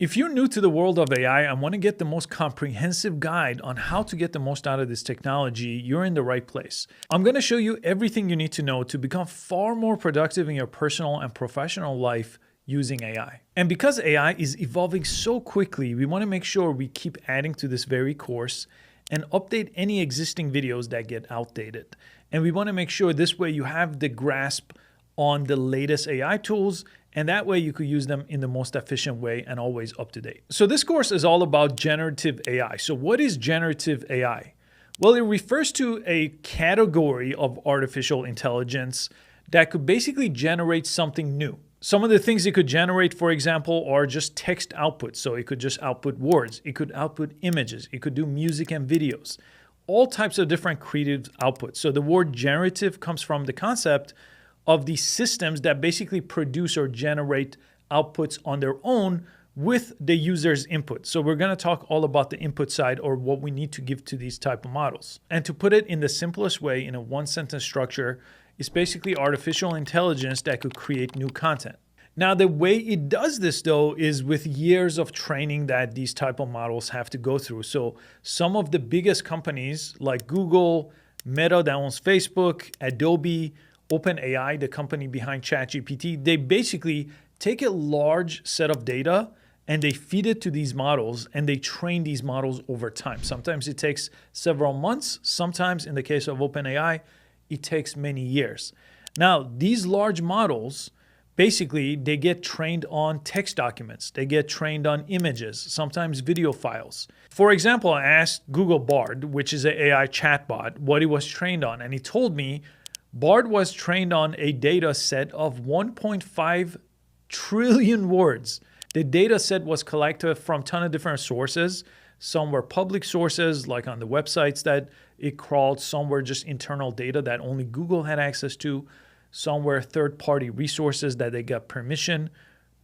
If you're new to the world of AI and want to get the most comprehensive guide on how to get the most out of this technology, you're in the right place. I'm going to show you everything you need to know to become far more productive in your personal and professional life using AI. And because AI is evolving so quickly, we want to make sure we keep adding to this very course and update any existing videos that get outdated. And we want to make sure this way you have the grasp on the latest AI tools, and that way you could use them in the most efficient way and always up to date. So this course is all about generative AI. So what is generative AI? Well, it refers to a category of artificial intelligence that could basically generate something new. Some of the things it could generate, for example, are just text output. So it could just output words, it could output images, it could do music and videos, all types of different creative outputs. So the word generative comes from the concept of these systems that basically produce or generate outputs on their own with the user's input. So we're going to talk all about the input side, or what we need to give to these type of models. And to put it in the simplest way, in a one sentence structure, it's basically artificial intelligence that could create new content. Now, the way it does this though is with years of training that these type of models have to go through. So some of the biggest companies like Google, Meta that owns Facebook, Adobe, OpenAI, the company behind ChatGPT, they basically take a large set of data and they feed it to these models and they train these models over time. Sometimes it takes several months. Sometimes in the case of OpenAI, it takes many years. Now, these large models, basically, they get trained on text documents. They get trained on images, sometimes video files. For example, I asked Google Bard, which is an AI chatbot, what it was trained on. And he told me Bard was trained on a data set of 1.5 trillion words. The data set was collected from a ton of different sources. Some were public sources, like on the websites that it crawled. Some were just internal data that only Google had access to. Some were third-party resources that they got permission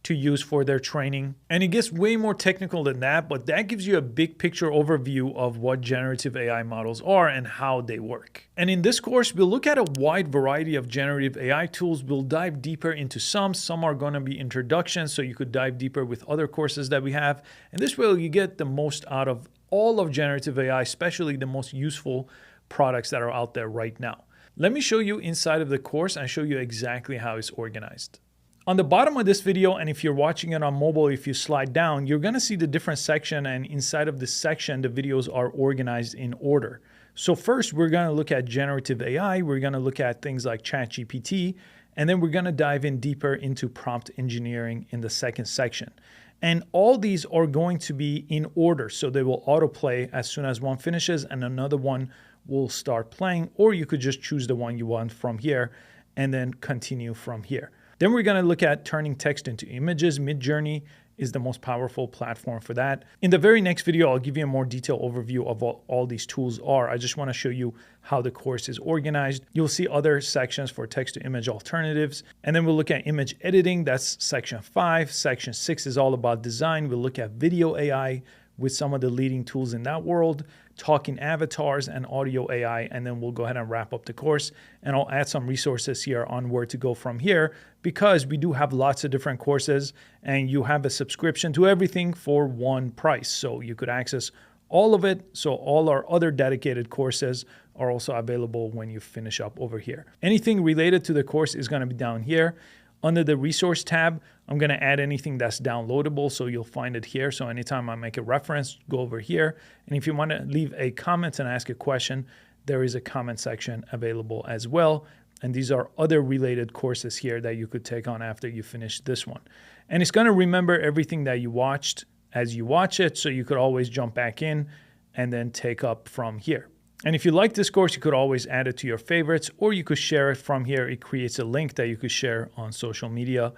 to use for their training. And it gets way more technical than that, but that gives you a big picture overview of what generative AI models are and how they work. And in this course, we'll look at a wide variety of generative AI tools. We'll dive deeper into some. Some are going to be introductions, so you could dive deeper with other courses that we have. And this way you get the most out of all of generative AI, especially the most useful products that are out there right now. Let me show you inside of the course and show you exactly how it's organized. On the bottom of this video, and if you're watching it on mobile, if you slide down, you're going to see the different section, and inside of this section, the videos are organized in order. So first, we're going to look at generative AI. We're going to look at things like ChatGPT, and then we're going to dive in deeper into prompt engineering in the second section. And all these are going to be in order, so they will autoplay as soon as one finishes and another one will start playing, or you could just choose the one you want from here and then continue from here. Then we're going to look at turning text into images. Midjourney is the most powerful platform for that. In the very next video, I'll give you a more detailed overview of what all these tools are. I just want to show you how the course is organized. You'll see other sections for text-to-image alternatives. And then we'll look at image editing. That's section 5. Section 6 is all about design. We'll look at video AI with some of the leading tools in that world, talking avatars and audio AI, and then we'll go ahead and wrap up the course. And I'll add some resources here on where to go from here, because we do have lots of different courses and you have a subscription to everything for one price. So you could access all of it. So all our other dedicated courses are also available when you finish up over here. Anything related to the course is going to be down here. Under the resource tab, I'm going to add anything that's downloadable, so you'll find it here. So anytime I make a reference, go over here. And if you want to leave a comment and ask a question, there is a comment section available as well. And these are other related courses here that you could take on after you finish this one. And it's going to remember everything that you watched as you watch it, so you could always jump back in and then take up from here. And if you like this course, you could always add it to your favorites, or you could share it from here. It creates a link that you could share on social media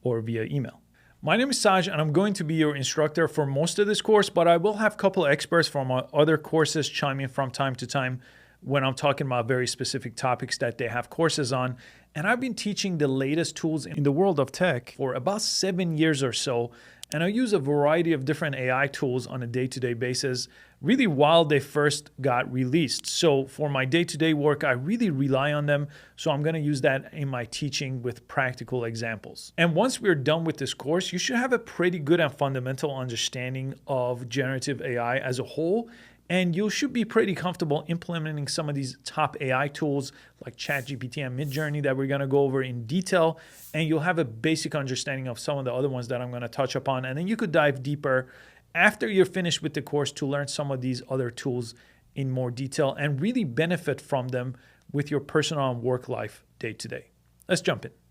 or via email. My name is Saj, and I'm going to be your instructor for most of this course, but I will have a couple of experts from other courses chime in from time to time when I'm talking about very specific topics that they have courses on. And I've been teaching the latest tools in the world of tech for about 7 years or so. And I use a variety of different AI tools on a day-to-day basis, really while they first got released. So for my day-to-day work, I really rely on them. So I'm going to use that in my teaching with practical examples. And once we're done with this course, you should have a pretty good and fundamental understanding of generative AI as a whole. And you should be pretty comfortable implementing some of these top AI tools like ChatGPT and Midjourney that we're going to go over in detail. And you'll have a basic understanding of some of the other ones that I'm going to touch upon. And then you could dive deeper after you're finished with the course to learn some of these other tools in more detail and really benefit from them with your personal and work life day to day. Let's jump in.